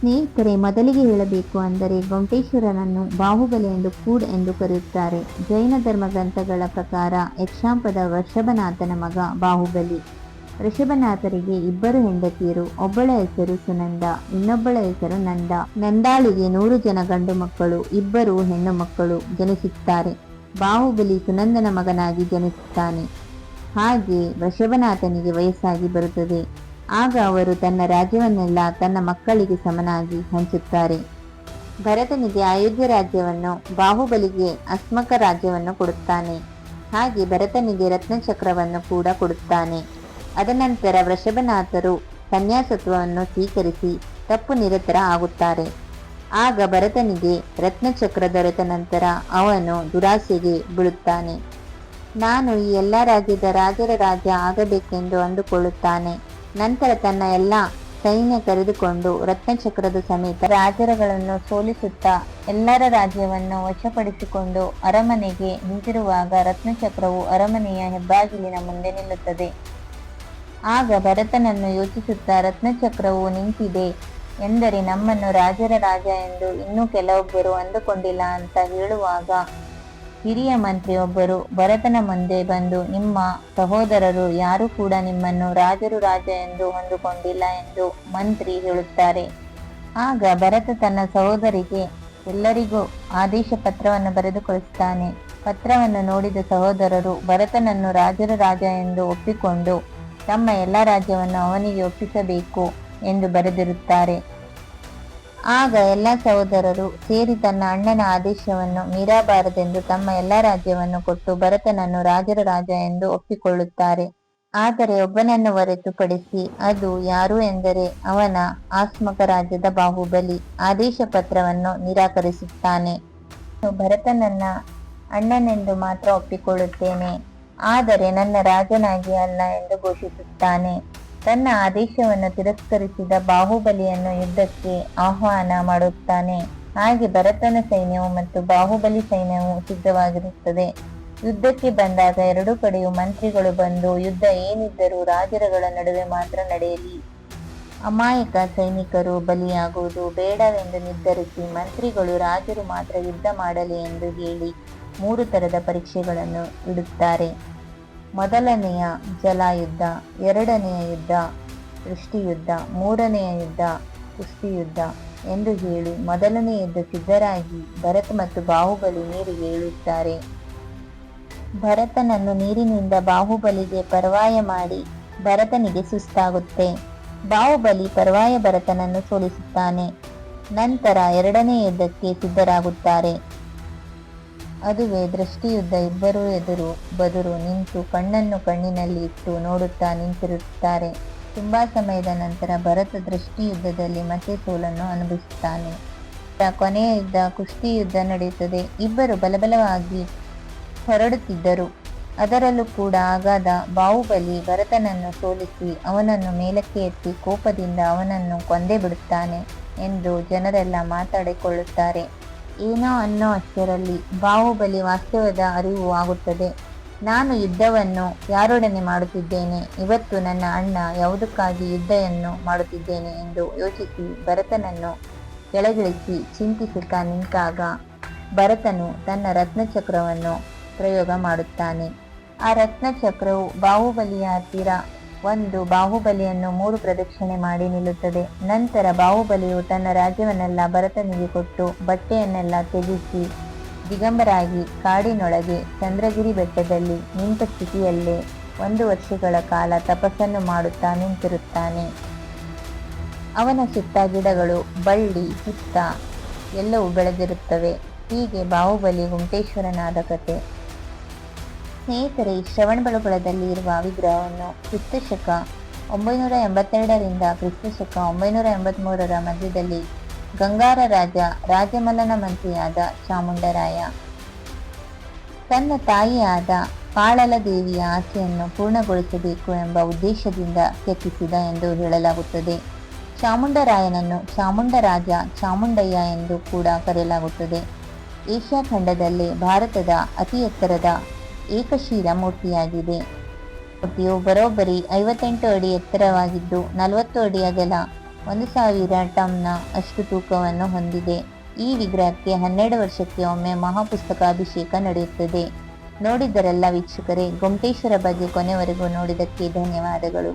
ಸ್ನೇಹಿತರೆ, ಮೊದಲಿಗೆ ಹೇಳಬೇಕು ಅಂದರೆ ಗೊಮ್ಮಟೇಶ್ವರನನ್ನು ಬಾಹುಬಲಿ ಎಂದು ಕರೆಯುತ್ತಾರೆ. ಜೈನ ಧರ್ಮ ಗ್ರಂಥಗಳ ಪ್ರಕಾರ ಯಕ್ಷಾಂಪದ ವೃಷಭನಾಥನ ಮಗ ಬಾಹುಬಲಿ. ವೃಷಭನಾಥರಿಗೆ ಇಬ್ಬರು ಹೆಂಡತಿಯರು. ಒಬ್ಬಳ ಹೆಸರು ಸುನಂದ, ಇನ್ನೊಬ್ಬಳ ಹೆಸರು ನಂದ. ನಂದಾಳಿಗೆ 100 ಜನ ಗಂಡು ಮಕ್ಕಳು, 2 ಹೆಣ್ಣು ಮಕ್ಕಳು ಜನಿಸುತ್ತಾರೆ. ಬಾಹುಬಲಿ ಸುನಂದನ ಮಗನಾಗಿ ಜನಿಸುತ್ತಾನೆ. ಹಾಗೆ ವೃಷಭನಾಥನಿಗೆ ವಯಸ್ಸಾಗಿ ಬರುತ್ತದೆ. ಆಗ ಅವರು ತನ್ನ ರಾಜ್ಯವನ್ನೆಲ್ಲ ತನ್ನ ಮಕ್ಕಳಿಗೆ ಸಮನಾಗಿ ಹಂಚುತ್ತಾರೆ. ಭರತನಿಗೆ ಅಯೋಧ್ಯ ರಾಜ್ಯವನ್ನು, ಬಾಹುಬಲಿಗೆ ಅಸ್ಮಕ ರಾಜ್ಯವನ್ನು ಕೊಡುತ್ತಾನೆ. ಹಾಗೆ ಭರತನಿಗೆ ರತ್ನಚಕ್ರವನ್ನು ಕೂಡ ಕೊಡುತ್ತಾನೆ. ಅದನಂತರ ವೃಷಭನಾಥರು ಸನ್ಯಾಸತ್ವವನ್ನು ಸ್ವೀಕರಿಸಿ ತಪ್ಪು ನಿರತರ ಆಗುತ್ತಾರೆ. ಆಗ ಭರತನಿಗೆ ರತ್ನಚಕ್ರ ದೊರೆತ ನಂತರ ಅವನು ದುರಾಸೆಗೆ ಬೀಳುತ್ತಾನೆ. ನಾನು ಈ ಎಲ್ಲ ರಾಜ್ಯದ ರಾಜರ ರಾಜ ಆಗಬೇಕೆಂದು ಅಂದುಕೊಳ್ಳುತ್ತಾನೆ. ನಂತರ ತನ್ನ ಎಲ್ಲ ಸೈನ್ಯ ಕರೆದುಕೊಂಡು ರತ್ನಚಕ್ರದ ಸಮೇತ ರಾಜರುಗಳನ್ನು ಸೋಲಿಸುತ್ತಾ ಎಲ್ಲರ ರಾಜ್ಯವನ್ನು ವಶಪಡಿಸಿಕೊಂಡು ಅರಮನೆಗೆ ಹಿಂತಿರುವಾಗ ರತ್ನಚಕ್ರವು ಅರಮನೆಯ ಹೆಬ್ಬಾಗಿಲಿನ ಮುಂದೆ ನಿಲ್ಲುತ್ತದೆ. ಆಗ ಭರತನನ್ನು ಯೋಚಿಸುತ್ತಾ, ರತ್ನಚಕ್ರವು ನಿಂತಿದೆ ಎಂದರೆ ನಮ್ಮನ್ನು ರಾಜರ ರಾಜ ಎಂದು ಇನ್ನೂ ಕೆಲವೊಬ್ಬರು ಅಂದುಕೊಂಡಿಲ್ಲ ಅಂತ ಹೇಳುವಾಗ ಹಿರಿಯ ಮಂತ್ರಿಯೊಬ್ಬರು ಭರತನ ಮುಂದೆ ಬಂದು, ನಿಮ್ಮ ಸಹೋದರರು ಯಾರು ಕೂಡ ನಿಮ್ಮನ್ನು ರಾಜರು ರಾಜ ಎಂದು ಅಂದುಕೊಂಡಿಲ್ಲ ಎಂದು ಮಂತ್ರಿ ಹೇಳುತ್ತಾರೆ. ಆಗ ಭರತ ತನ್ನ ಸಹೋದರಿಗೆ ಎಲ್ಲರಿಗೂ ಆದೇಶ ಪತ್ರವನ್ನು ಬರೆದು ಕಳಿಸುತ್ತಾನೆ. ಪತ್ರವನ್ನು ನೋಡಿದ ಸಹೋದರರು ಭರತನನ್ನು ರಾಜರ ರಾಜ ಎಂದು ಒಪ್ಪಿಕೊಂಡು ತಮ್ಮ ಎಲ್ಲ ರಾಜ್ಯವನ್ನು ಅವನಿಗೆ ಒಪ್ಪಿಸಬೇಕು ಎಂದು ಬರೆದಿರುತ್ತಾರೆ. ಆಗ ಎಲ್ಲ ಸಹೋದರರು ಸೇರಿ ತನ್ನ ಅಣ್ಣನ ಆದೇಶವನ್ನು ಮೀರಬಾರದೆಂದು ತಮ್ಮ ಎಲ್ಲ ರಾಜ್ಯವನ್ನು ಕೊಟ್ಟು ಭರತನನ್ನು ರಾಜರ ರಾಜ ಎಂದು ಒಪ್ಪಿಕೊಳ್ಳುತ್ತಾರೆ. ಆದರೆ ಒಬ್ಬನನ್ನು ಹೊರತುಪಡಿಸಿ, ಅದು ಯಾರು ಎಂದರೆ ಅವನ ಆಸ್ಮಕ ರಾಜ್ಯದ ಬಾಹುಬಲಿ ಆದೇಶ ಪತ್ರವನ್ನು ನಿರಾಕರಿಸುತ್ತಾನೆ. ಭರತನನ್ನ ಅಣ್ಣನೆಂದು ಮಾತ್ರ ಒಪ್ಪಿಕೊಳ್ಳುತ್ತೇನೆ, ಆದರೆ ನನ್ನ ರಾಜನಾಗಿ ಅಲ್ಲ ಎಂದು ಘೋಷಿಸುತ್ತಾನೆ. ತನ್ನ ಆದೇಶವನ್ನು ತಿರಸ್ಕರಿಸಿದ ಬಾಹುಬಲಿಯನ್ನು ಯುದ್ಧಕ್ಕೆ ಆಹ್ವಾನ ಮಾಡುತ್ತಾನೆ. ಹಾಗೆ ಭರತನ ಸೈನ್ಯವು ಮತ್ತು ಬಾಹುಬಲಿ ಸೈನ್ಯವು ಸಿದ್ಧವಾಗಿರುತ್ತದೆ. ಯುದ್ಧಕ್ಕೆ ಬಂದಾಗ ಎರಡೂ ಕಡೆಯೂ ಮಂತ್ರಿಗಳು ಬಂದು, ಯುದ್ಧ ಏನಿದ್ದರೂ ರಾಜರುಗಳ ನಡುವೆ ಮಾತ್ರ ನಡೆಯಲಿ, ಅಮಾಯಕ ಸೈನಿಕರು ಬಲಿಯಾಗುವುದು ಬೇಡವೆಂದು ನಿರ್ಧರಿಸಿ ಮಂತ್ರಿಗಳು ರಾಜರು ಮಾತ್ರ ಯುದ್ಧ ಮಾಡಲಿ ಎಂದು ಹೇಳಿ 3 ತರದ ಪರೀಕ್ಷೆಗಳನ್ನು ಇಡುತ್ತಾರೆ. ಮೊದಲನೆಯ ಜಲಯುದ್ಧ, 2ನೆಯ ಯುದ್ಧ ದೃಷ್ಟಿಯುದ್ಧ, 3ನೆಯ ಯುದ್ಧ ಕುಸ್ತಿಯುದ್ಧ ಎಂದು ಹೇಳಿ ಮೊದಲನೇ ಯುದ್ಧ ಸಿದ್ಧರಾಗಿ ಭರತ ಮತ್ತು ಬಾಹುಬಲಿ ನೀರಿಗೆ ಇಳಿಯುತ್ತಾರೆ. ಭರತನನ್ನು ನೀರಿನಿಂದ ಬಾಹುಬಲಿಗೆ ಪರವಾಯ ಮಾಡಿ ಭರತನಿಗೆ ಸುಸ್ತಾಗುತ್ತೆ. ಬಾಹುಬಲಿ ಪರವಾಯ ಭರತನನ್ನು ಸೋಲಿಸುತ್ತಾನೆ. ನಂತರ 2ನೇ ಯುದ್ಧಕ್ಕೆ ಸಿದ್ಧರಾಗುತ್ತಾರೆ. ಅದುವೇ ದೃಷ್ಟಿಯುದ್ಧ. ಇಬ್ಬರೂ ಎದುರು ಬದುರು ನಿಂತು ಕಣ್ಣನ್ನು ಕಣ್ಣಿನಲ್ಲಿ ಇಟ್ಟು ನೋಡುತ್ತಾ ನಿಂತಿರುತ್ತಾರೆ. ತುಂಬಾ ಸಮಯದ ನಂತರ ಭರತ ದೃಷ್ಟಿಯುದ್ಧದಲ್ಲಿ ಮತ್ತೆ ಸೋಲನ್ನು ಅನುಭವಿಸುತ್ತಾನೆ. ಕೊನೆಯ ಯುದ್ಧ ಕುಸ್ತಿ ಯುದ್ಧ ನಡೆಯುತ್ತದೆ. ಇಬ್ಬರು ಬಲಬಲವಾಗಿ ಹೊರಡುತ್ತಿದ್ದರು. ಅದರಲ್ಲೂ ಕೂಡ ಆಗಾದ ಬಾಹುಬಲಿ ಭರತನನ್ನು ಸೋಲಿಸಿ ಅವನನ್ನು ಮೇಲಕ್ಕೆ ಎತ್ತಿ ಕೋಪದಿಂದ ಅವನನ್ನು ಕೊಂದೇ ಬಿಡುತ್ತಾನೆ ಎಂದು ಜನರೆಲ್ಲ ಮಾತಾಡಿಕೊಳ್ಳುತ್ತಾರೆ. ಏನೋ ಅನ್ನೋ ಅಷ್ಟರಲ್ಲಿ ಬಾಹುಬಲಿ ವಾಸ್ತವದ ಅರಿವು ಆಗುತ್ತದೆ. ನಾನು ಯುದ್ಧವನ್ನು ಯಾರೊಡನೆ ಮಾಡುತ್ತಿದ್ದೇನೆ, ಇವತ್ತು ನನ್ನ ಅಣ್ಣ ಯಾವುದಕ್ಕಾಗಿ ಯುದ್ಧವನ್ನು ಮಾಡುತ್ತಿದ್ದೇನೆ ಎಂದು ಯೋಚಿಸಿ ಭರತನನ್ನು ಕೆಳಗಿಳಿಸಿ ಚಿಂತಿಸುತ್ತಾ ನಿಂತಾಗ ಭರತನು ತನ್ನ ರತ್ನಚಕ್ರವನ್ನು ಪ್ರಯೋಗ ಮಾಡುತ್ತಾನೆ. ಆ ರತ್ನಚಕ್ರವು ಬಾಹುಬಲಿಯ ಹತ್ತಿರ ಬಾಹುಬಲಿಯನ್ನು 3 ಪ್ರದಕ್ಷಿಣೆ ಮಾಡಿ ನಿಲ್ಲುತ್ತದೆ. ನಂತರ ಬಾಹುಬಲಿಯು ತನ್ನ ರಾಜ್ಯವನ್ನೆಲ್ಲ ಭರತನಿಗೆ ಕೊಟ್ಟು ಬಟ್ಟೆಯನ್ನೆಲ್ಲ ತ್ಯಜಿಸಿ ದಿಗಂಬರಾಗಿ ಕಾಡಿನೊಳಗೆ ಚಂದ್ರಗಿರಿ ಬೆಟ್ಟದಲ್ಲಿ ನಿಂತ ಸ್ಥಿತಿಯಲ್ಲೇ 1 ವರ್ಷಗಳ ಕಾಲ ತಪಸ್ಸನ್ನು ಮಾಡುತ್ತಾ ನಿಂತಿರುತ್ತಾನೆ. ಅವನ ಸುತ್ತ ಗಿಡಗಳು, ಬಳ್ಳಿ, ಹುತ್ತ ಎಲ್ಲವೂ ಬೆಳೆದಿರುತ್ತವೆ. ಹೀಗೆ ಬಾಹುಬಲಿ ಗುಮ್ಮಟೇಶ್ವರನಾದ ಕತೆ. ಸ್ನೇಹಿತರೆ, ಶ್ರವಣಬೆಳಗೊಳದಲ್ಲಿ ಇರುವ ವಿಗ್ರಹವನ್ನು ಕ್ರಿಸ್ತಶಕ 982ರಿಂದ ಕ್ರಿಸ್ತಶಕ 983ರ ಮಧ್ಯದಲ್ಲಿ ಗಂಗಾರ ರಾಜಮಲ್ಲನ ಮಂತ್ರಿಯಾದ ಚಾಮುಂಡರಾಯ ತನ್ನ ತಾಯಿಯಾದ ಪಾಳಲ ದೇವಿಯ ಆಸೆಯನ್ನು ಪೂರ್ಣಗೊಳಿಸಬೇಕು ಎಂಬ ಉದ್ದೇಶದಿಂದ ಕೆತ್ತಿಸಿದ ಎಂದು ಹೇಳಲಾಗುತ್ತದೆ. ಚಾಮುಂಡರಾಯನನ್ನು ಚಾಮುಂಡರಾಜ, ಚಾಮುಂಡಯ್ಯ ಎಂದು ಕೂಡ ಕರೆಯಲಾಗುತ್ತದೆ. ಏಷ್ಯಾ ಖಂಡದಲ್ಲೇ ಭಾರತದ ಅತಿ ಎತ್ತರದ ಏಕಶಿಲಾ ಮೂರ್ತಿಯಾಗಿದೆ. ಮೂರ್ತಿಯು ಬರೋಬ್ಬರಿ 58 ಅಡಿ ಎತ್ತರವಾಗಿದ್ದು 40 ಅಡಿ ಅಗಲ 1000 ಟನ್ನ ಅಷ್ಟು ತೂಕವನ್ನು ಹೊಂದಿದೆ. ಈ ವಿಗ್ರಹಕ್ಕೆ 12 ವರ್ಷಕ್ಕೆ ಒಮ್ಮೆ ಮಹಾಪುಸ್ತಕಾಭಿಷೇಕ ನಡೆಯುತ್ತದೆ. ನೋಡಿದ್ದರಲ್ಲ ವೀಕ್ಷಕರೇ, ಗೊಮ್ಮಟೇಶ್ವರ ಬಗ್ಗೆ ಕೊನೆವರೆಗೂ ನೋಡಿದ್ದಕ್ಕೆ ಧನ್ಯವಾದಗಳು.